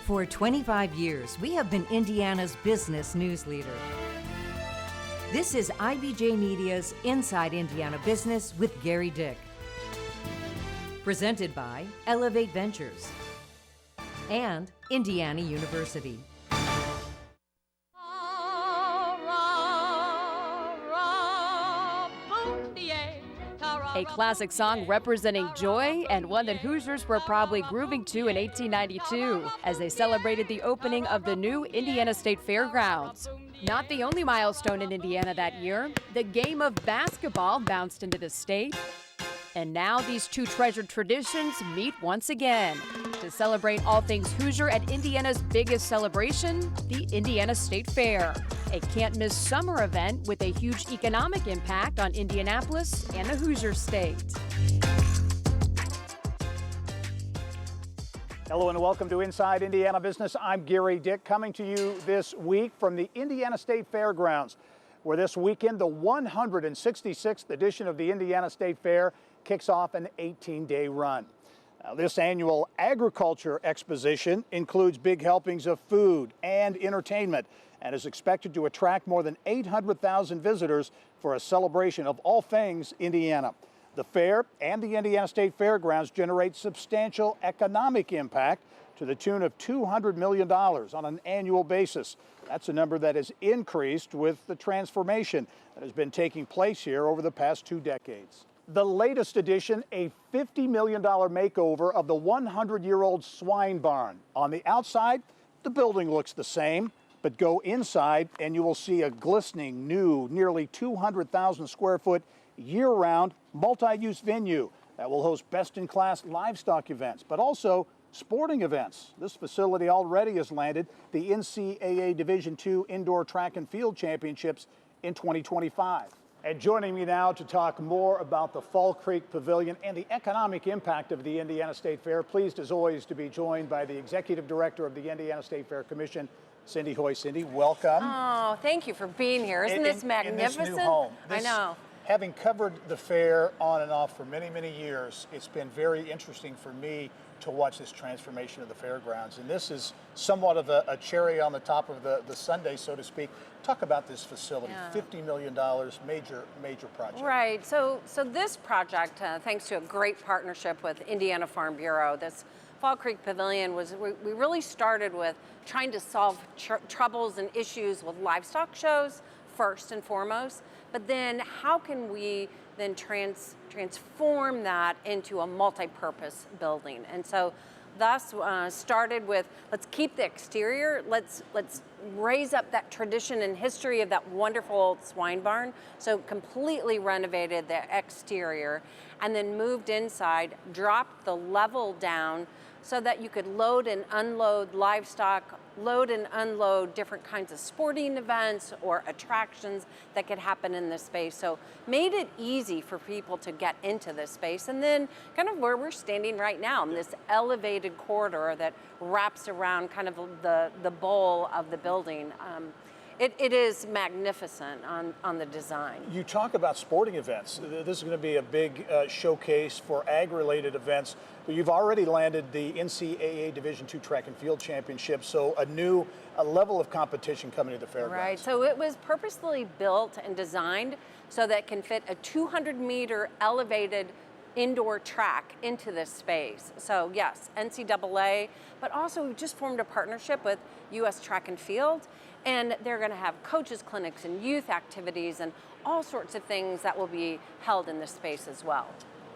For 25 years, we have been Indiana's business news leader. This is IBJ Media's Inside Indiana Business with Gerry Dick. Presented by Elevate Ventures and Indiana University. A classic song representing joy and one that Hoosiers were probably grooving to in 1892 as they celebrated the opening of the new Indiana State Fairgrounds. Not the only milestone in Indiana that year, the game of basketball bounced into the state. And now these two treasured traditions meet once again to celebrate all things Hoosier at Indiana's biggest celebration, the Indiana State Fair. A can't-miss summer event with a huge economic impact on Indianapolis and the Hoosier State. Hello and welcome to Inside Indiana Business. I'm Gerry Dick, coming to you this week from the Indiana State Fairgrounds, where this weekend the 166th edition of the Indiana State Fair kicks off an 18-day run. Now, this annual agriculture exposition includes big helpings of food and entertainment and is expected to attract more than 800,000 visitors for a celebration of all things Indiana. The fair and the Indiana State Fairgrounds generate substantial economic impact to the tune of $200 million on an annual basis. That's a number that has increased with the transformation that has been taking place here over the past 2 decades. The latest addition, a $50 million makeover of the 100-year-old swine barn. On the outside, the building looks the same, but go inside and you will see a glistening new, nearly 200,000 square foot year-round multi-use venue that will host best-in-class livestock events, but also sporting events. This facility already has landed the NCAA Division II Indoor Track and Field Championships in 2025. And joining me now to talk more about the Fall Creek Pavilion and the economic impact of the Indiana State Fair, pleased as always to be joined by the Executive Director of the Indiana State Fair Commission, Cindy Hoy. Cindy, welcome. Oh, thank you for being here. Isn't this magnificent? In this new home. I know. Having covered the fair on and off for many, many years, it's been very interesting for me to watch this transformation of the fairgrounds. And this is somewhat of a cherry on the top of the sundae, so to speak. Talk about this facility, $50 million, major project. Right, so this project, thanks to a great partnership with Indiana Farm Bureau, this Fall Creek Pavilion we really started with trying to solve troubles and issues with livestock shows first and foremost, but then how can we then transform that into a multi-purpose building? And so thus started with, let's keep the exterior, let's raise up that tradition and history of that wonderful old swine barn. So completely renovated the exterior and then moved inside, dropped the level down so that you could load and unload livestock, load and unload different kinds of sporting events or attractions that could happen in this space. So made it easy for people to get into this space. And then kind of where we're standing right now in this elevated corridor that wraps around kind of the bowl of the building. It is magnificent on the design. You talk about sporting events. This is going to be a big showcase for ag-related events. But you've already landed the NCAA Division II Track and Field Championship, so a level of competition coming to the fairgrounds. Right, so it was purposely built and designed so that it can fit a 200-meter elevated indoor track into this space. So yes, NCAA, but also we just formed a partnership with U.S. Track and Field, and they're going to have coaches clinics and youth activities and all sorts of things that will be held in this space as well.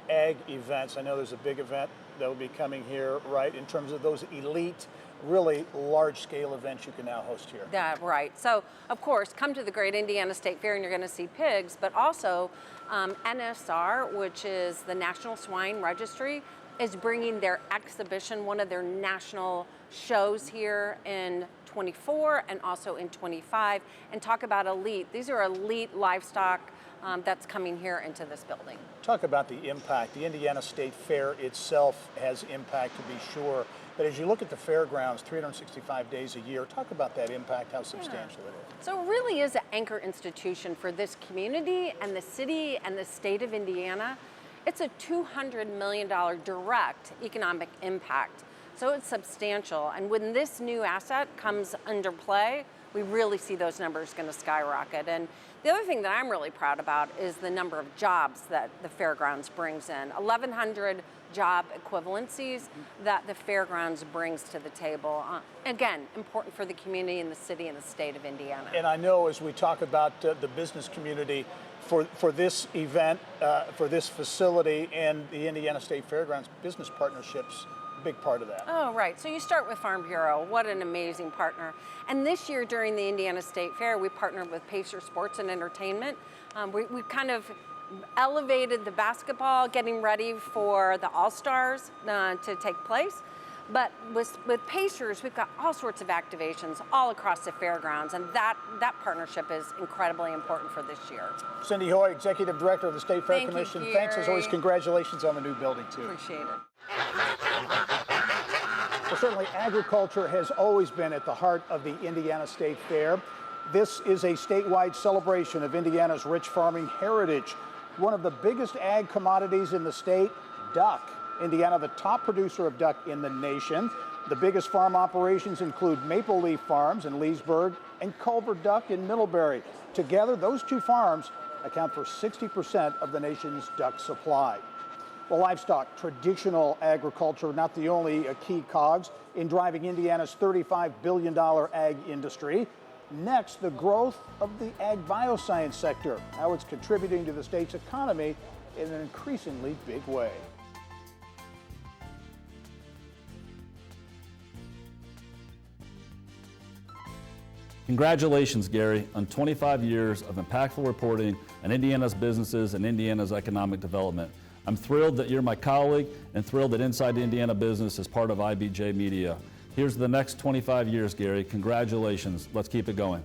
Ag events, I know there's a big event that will be coming here, right, in terms of those elite, really large-scale events you can now host here. That's right. So, of course, come to the Great Indiana State Fair and you're going to see pigs, but also NSR, which is the National Swine Registry, is bringing their exhibition, one of their national shows here in 24 and also in 25, and talk about elite. These are elite livestock that's coming here into this building. Talk about the impact. The Indiana State Fair itself has impact, to be sure, but as you look at the fairgrounds 365 days a year, talk about that impact, how substantial it is. So it really is an anchor institution for this community and the city and the state of Indiana. It's a $200 million direct economic impact. So it's substantial. And when this new asset comes under play, we really see those numbers going to skyrocket. And the other thing that I'm really proud about is the number of jobs that the fairgrounds brings in. 1,100 job equivalencies that the fairgrounds brings to the table. Again, important for the community and the city and the state of Indiana. And I know as we talk about the business community, for this event, for this facility and the Indiana State Fairgrounds business partnerships, a big part of that. Oh, right. So you start with Farm Bureau. What an amazing partner. And this year during the Indiana State Fair, we partnered with Pacer Sports and Entertainment. We kind of elevated the basketball, getting ready for the All-Stars to take place. But with Pacers, we've got all sorts of activations all across the fairgrounds, and that partnership is incredibly important for this year. Cindy Hoy, Executive Director of the State Fair Thank Commission. You, thanks as always. Congratulations on the new building too. Appreciate it. Well, certainly agriculture has always been at the heart of the Indiana State Fair. This is a statewide celebration of Indiana's rich farming heritage. One of the biggest ag commodities in the state, duck. Indiana, the top producer of duck in the nation. The biggest farm operations include Maple Leaf Farms in Leesburg and Culver Duck in Middlebury. Together, those two farms account for 60% of the nation's duck supply. Well, livestock, traditional agriculture, not the only key cogs in driving Indiana's $35 billion ag industry. Next, the growth of the ag bioscience sector, how it's contributing to the state's economy in an increasingly big way. Congratulations, Gary, on 25 years of impactful reporting on Indiana's businesses and Indiana's economic development. I'm thrilled that you're my colleague and thrilled that Inside Indiana Business is part of IBJ Media. Here's the next 25 years, Gary. Congratulations. Let's keep it going.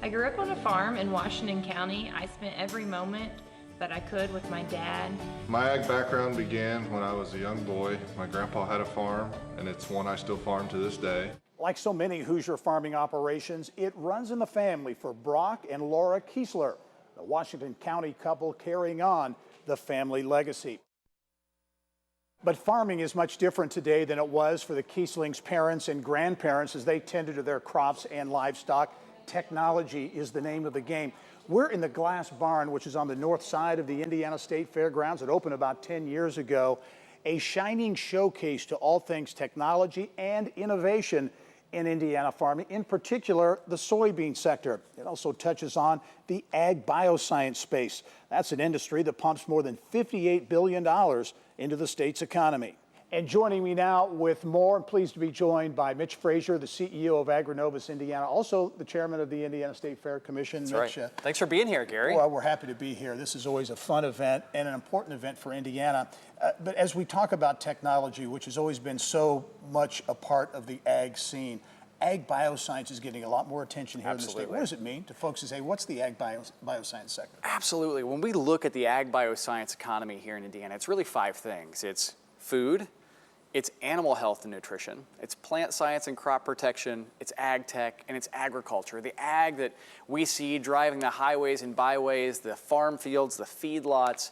I grew up on a farm in Washington County. I spent every moment that I could with my dad. My ag background began when I was a young boy. My grandpa had a farm, and it's one I still farm to this day. Like so many Hoosier farming operations, it runs in the family for Brock and Laura Kiesler, the Washington County couple carrying on the family legacy. But farming is much different today than it was for the Kieslings' parents and grandparents as they tended to their crops and livestock. Technology is the name of the game. We're in the glass barn, which is on the north side of the Indiana State Fairgrounds. It opened about 10 years ago, a shining showcase to all things technology and innovation in Indiana farming, in particular the soybean sector. It also touches on the ag bioscience space. That's an industry that pumps more than $58 billion into the state's economy. And joining me now with more, I'm pleased to be joined by Mitch Frazier, the CEO of Agrinovus Indiana, also the chairman of the Indiana State Fair Commission. That's Mitch, right. Thanks for being here, Gary. Well, we're happy to be here. This is always a fun event and an important event for Indiana. But as we talk about technology, which has always been so much a part of the ag scene, ag bioscience is getting a lot more attention here in the state. What does it mean to folks who say, what's the ag bioscience sector? Absolutely. When we look at the ag bioscience economy here in Indiana, it's really 5 things. It's food, it's animal health and nutrition, it's plant science and crop protection, it's ag tech, and it's agriculture. The ag that we see driving the highways and byways, the farm fields, the feedlots.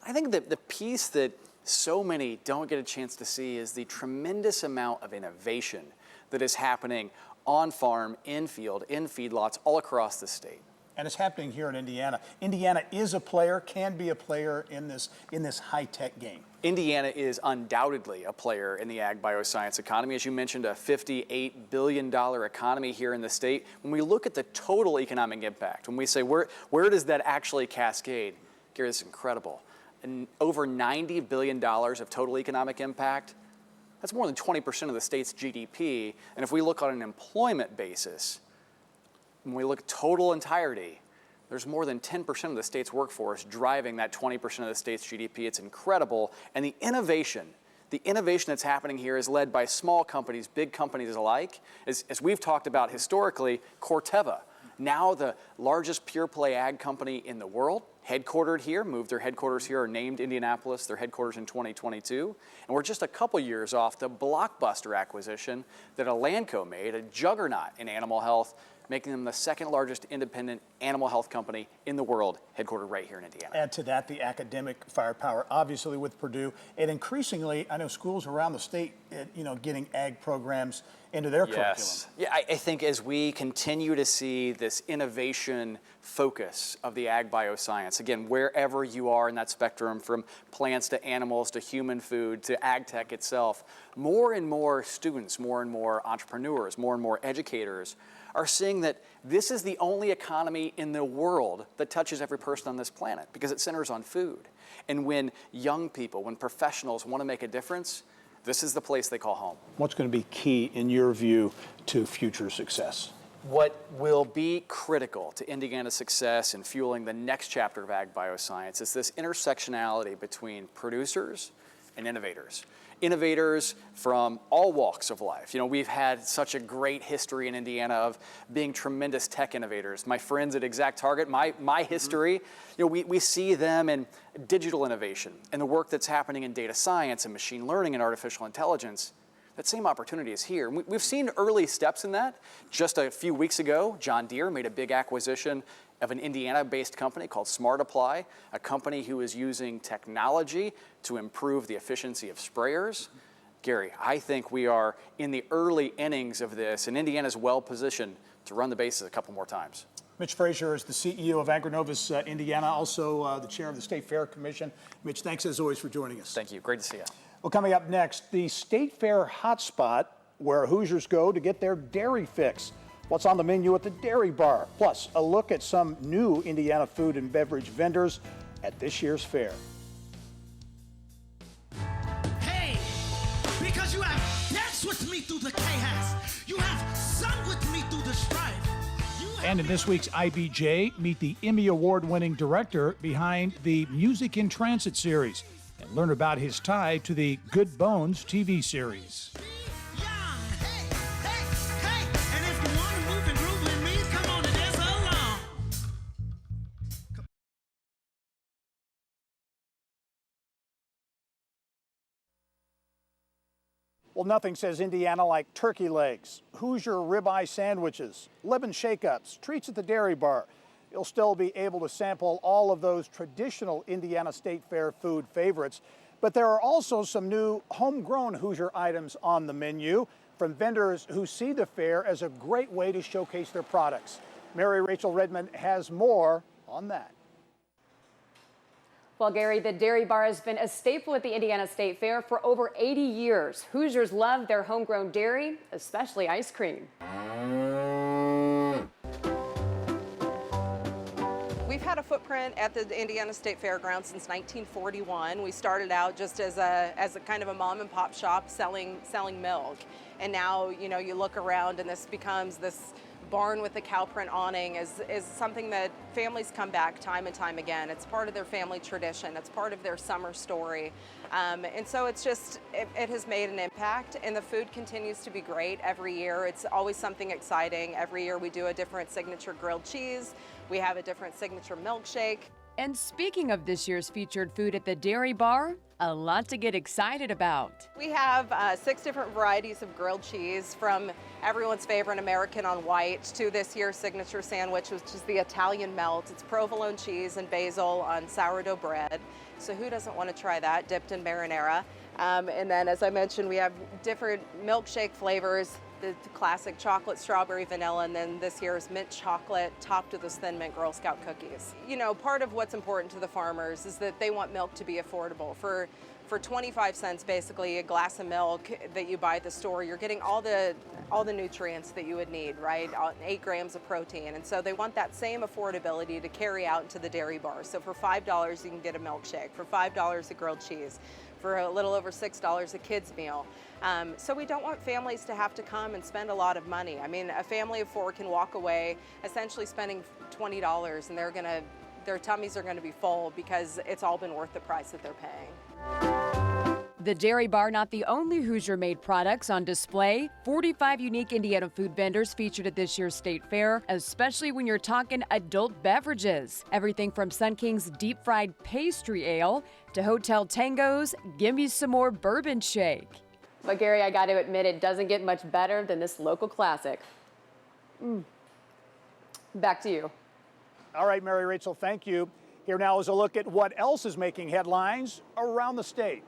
I think that the piece that so many don't get a chance to see is the tremendous amount of innovation that is happening on farm, in field, in feedlots all across the state. And it's happening here in Indiana. Indiana is a player, can be a player in this high-tech game. Indiana is undoubtedly a player in the ag bioscience economy. As you mentioned, a $58 billion economy here in the state. When we look at the total economic impact, when we say where does that actually cascade, Gary, this is incredible. And over $90 billion of total economic impact, that's more than 20% of the state's GDP. And if we look on an employment basis, when we look at total entirety, there's more than 10% of the state's workforce driving that 20% of the state's GDP. It's incredible. And the innovation that's happening here is led by small companies, big companies alike. As we've talked about historically, Corteva, now the largest pure play ag company in the world, headquartered here, moved their headquarters here, are named Indianapolis, their headquarters in 2022. And we're just a couple years off the blockbuster acquisition that Elanco made, a juggernaut in animal health, making them the second largest independent animal health company in the world, headquartered right here in Indiana. Add to that the academic firepower, obviously with Purdue, and increasingly, I know schools around the state, getting ag programs into their curriculum. Yeah, I think as we continue to see this innovation focus of the ag bioscience, again, wherever you are in that spectrum, from plants to animals to human food to ag tech itself, more and more students, more and more entrepreneurs, more and more educators are seeing that this is the only economy in the world that touches every person on this planet because it centers on food. And when young people, when professionals want to make a difference, this is the place they call home. What's going to be key, in your view, to future success? What will be critical to Indiana's success in fueling the next chapter of ag bioscience is this intersectionality between producers and innovators. Innovators from all walks of life. We've had such a great history in Indiana of being tremendous tech innovators. My friends at ExactTarget, my history, we see them in digital innovation and the work that's happening in data science and machine learning and artificial intelligence. That same opportunity is here. We've seen early steps in that. Just a few weeks ago, John Deere made a big acquisition of an Indiana-based company called Smart Apply, a company who is using technology to improve the efficiency of sprayers. Gerry, I think we are in the early innings of this, and Indiana's well-positioned to run the bases a couple more times. Mitch Frazier is the CEO of Agronovus Indiana, also the chair of the State Fair Commission. Mitch, thanks as always for joining us. Thank you. Great to see you. Well, coming up next, the State Fair hotspot where Hoosiers go to get their dairy fix. What's on the menu at the Dairy Bar? Plus, a look at some new Indiana food and beverage vendors at this year's fair. Hey, because you have danced with me through the chaos, you have sung with me through the strife. And in this week's IBJ, meet the Emmy Award-winning director behind the Music in Transit series and learn about his tie to the Good Bones TV series. Well, nothing says Indiana like turkey legs, Hoosier ribeye sandwiches, lemon shake-ups, treats at the Dairy Bar. You'll still be able to sample all of those traditional Indiana State Fair food favorites, but there are also some new homegrown Hoosier items on the menu from vendors who see the fair as a great way to showcase their products. Mary Rachel Redmond has more on that. Well, Gerry, the Dairy Bar has been a staple at the Indiana State Fair for over 80 years. Hoosiers love their homegrown dairy, especially ice cream. We've had a footprint at the Indiana State Fairgrounds since 1941. We started out just as a kind of a mom and pop shop selling milk. And now, you look around and this becomes this barn with the cow print awning is something that families come back time and time again. It's part of their family tradition. It's part of their summer story. And so it's just, it has made an impact, and the food continues to be great every year. It's always something exciting. Every year we do a different signature grilled cheese. We have a different signature milkshake. And speaking of this year's featured food at the Dairy Bar, a lot to get excited about. We have 6 different varieties of grilled cheese, from everyone's favorite American on white to this year's signature sandwich, which is the Italian melt. It's provolone cheese and basil on sourdough bread. So who doesn't want to try that, dipped in marinara? And then, as I mentioned, we have different milkshake flavors, the classic chocolate, strawberry, vanilla, and then this year's mint chocolate topped with those Thin Mint Girl Scout cookies. Part of what's important to the farmers is that they want milk to be affordable. For 25 cents, basically, a glass of milk that you buy at the store, you're getting all the nutrients that you would need, right? 8 grams of protein. And so they want that same affordability to carry out into the Dairy Bar. So for $5, you can get a milkshake. For $5, a grilled cheese. For a little over $6, a kid's meal. So we don't want families to have to come and spend a lot of money. I mean, a family of 4 can walk away essentially spending $20, and their tummies are going to be full because it's all been worth the price that they're paying. The Dairy Bar, not the only Hoosier-made products on display. 45 unique Indiana food vendors featured at this year's State Fair, especially when you're talking adult beverages. Everything from Sun King's deep-fried pastry ale to Hotel Tango's Gimme Some More Bourbon Shake. But Gerry, I got to admit, it doesn't get much better than this local classic. Back to you. All right, Mary Rachel, thank you. Here now is a look at what else is making headlines around the state.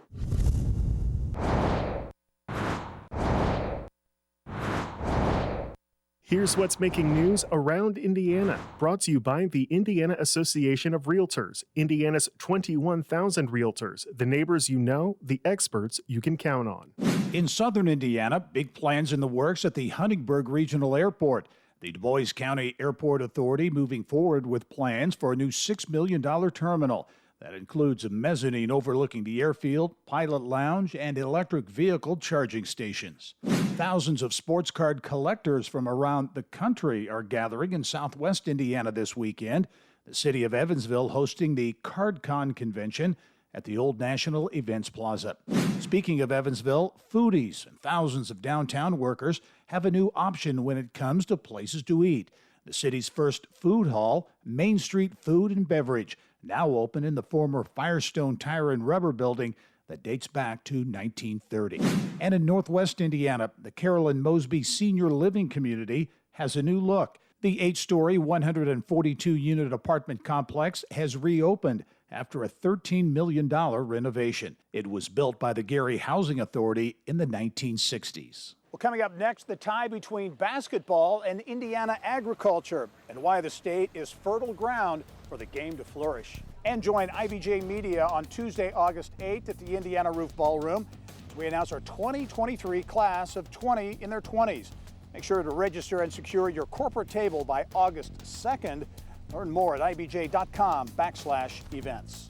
Here's what's making news around Indiana, brought to you by the Indiana Association of Realtors, Indiana's 21,000 realtors, the neighbors you know, the experts you can count on. In southern Indiana, big plans in the works at the Huntingburg Regional Airport. The Du Bois County Airport Authority moving forward with plans for a new $6 million terminal. That includes a mezzanine overlooking the airfield, pilot lounge, and electric vehicle charging stations. Thousands of sports card collectors from around the country are gathering in southwest Indiana this weekend. The city of Evansville hosting the CardCon convention at the Old National Events Plaza. Speaking of Evansville, foodies and thousands of downtown workers have a new option when it comes to places to eat. The city's first food hall, Main Street Food and Beverage, now open in the former Firestone Tire and Rubber building that dates back to 1930. And in northwest Indiana, the Carolyn Mosby Senior Living Community has a new look. The 8-story, 142-unit apartment complex has reopened after a $13 million renovation. It was built by the Gerry Housing Authority in the 1960s. Well, coming up next, the tie between basketball and Indiana agriculture and why the state is fertile ground for the game to flourish. And join IBJ Media on Tuesday, August 8th at the Indiana Roof Ballroom as we announce our 2023 class of 20 in their 20s. Make sure to register and secure your corporate table by August 2nd. Learn more at ibj.com/events.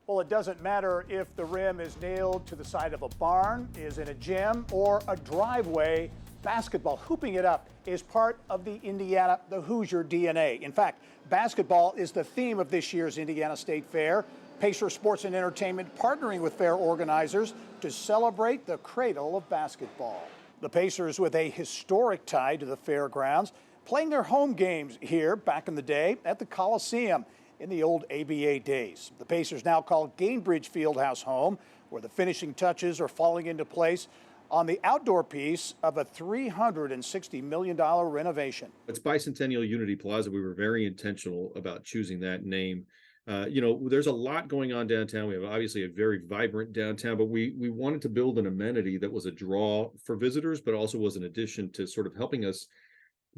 Well, it doesn't matter if the rim is nailed to the side of a barn, is in a gym, or a driveway. Basketball, hooping it up, is part of the Hoosier DNA. In fact, basketball is the theme of this year's Indiana State Fair. Pacer Sports and Entertainment partnering with fair organizers to celebrate the cradle of basketball. The Pacers, with a historic tie to the fairgrounds, playing their home games here back in the day at the Coliseum in the old ABA days. The Pacers now call Gainbridge Fieldhouse home, where the finishing touches are falling into place on the outdoor piece of a $360 million renovation. It's Bicentennial Unity Plaza. We were very intentional about choosing that name. There's a lot going on downtown. We have obviously a very vibrant downtown, but we wanted to build an amenity that was a draw for visitors, but also was an addition to sort of helping us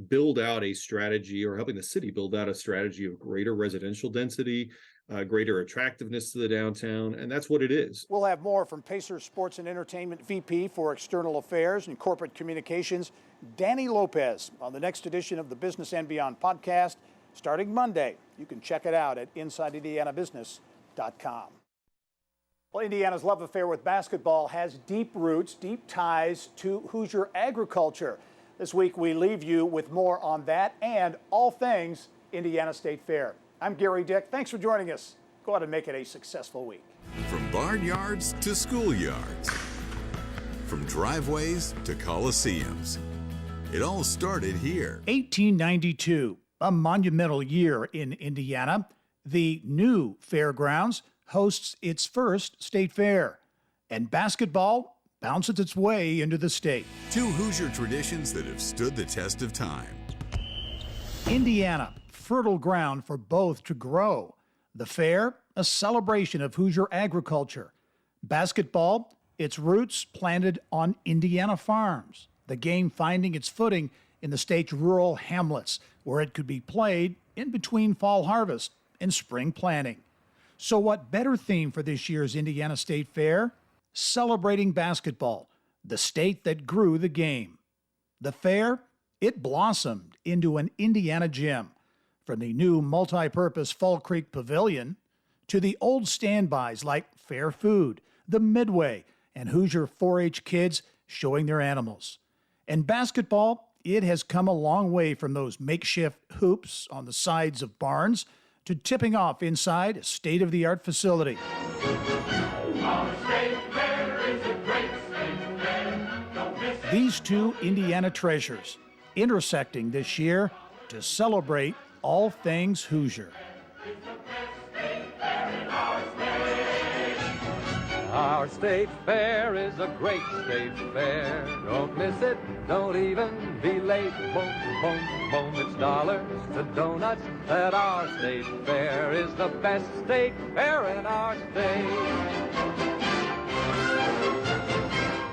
build out a strategy, or helping the city build out a strategy of greater residential density, greater attractiveness to the downtown, and that's what it is. We'll have more from Pacers Sports and Entertainment VP for External Affairs and Corporate Communications, Danny Lopez, on the next edition of the Business and Beyond podcast, starting Monday. You can check it out at InsideIndianaBusiness.com. Well, Indiana's love affair with basketball has deep roots, deep ties to Hoosier agriculture. This week, we leave you with more on that and all things Indiana State Fair. I'm Gerry Dick. Thanks for joining us. Go out and make it a successful week. From barnyards to schoolyards, from driveways to coliseums, it all started here. 1892, a monumental year in Indiana. The new fairgrounds hosts its first state fair, and basketball bounces its way into the state. Two Hoosier traditions that have stood the test of time. Indiana, fertile ground for both to grow. The fair, a celebration of Hoosier agriculture. Basketball, its roots planted on Indiana farms. The game finding its footing in the state's rural hamlets, where it could be played in between fall harvest and spring planting. So what better theme for this year's Indiana State Fair? Celebrating basketball, the state that grew the game. The fair, it blossomed into an Indiana gym. From the new multi-purpose Fall Creek Pavilion to the old standbys like Fair Food, the Midway, and Hoosier 4-H kids showing their animals. And basketball, it has come a long way from those makeshift hoops on the sides of barns to tipping off inside a state-of-the-art facility. These two Indiana treasures intersecting this year to celebrate all things Hoosier. Our state fair is a great state fair. Don't miss it, don't even be late. Boom, boom, boom, it's dollars to donuts at our state fair is the best state fair in our state.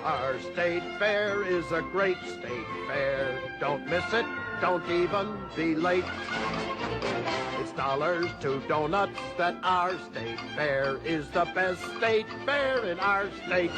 Our state fair is a great state fair. Don't miss it, don't even be late. It's dollars to donuts that our state fair is the best state fair in our state.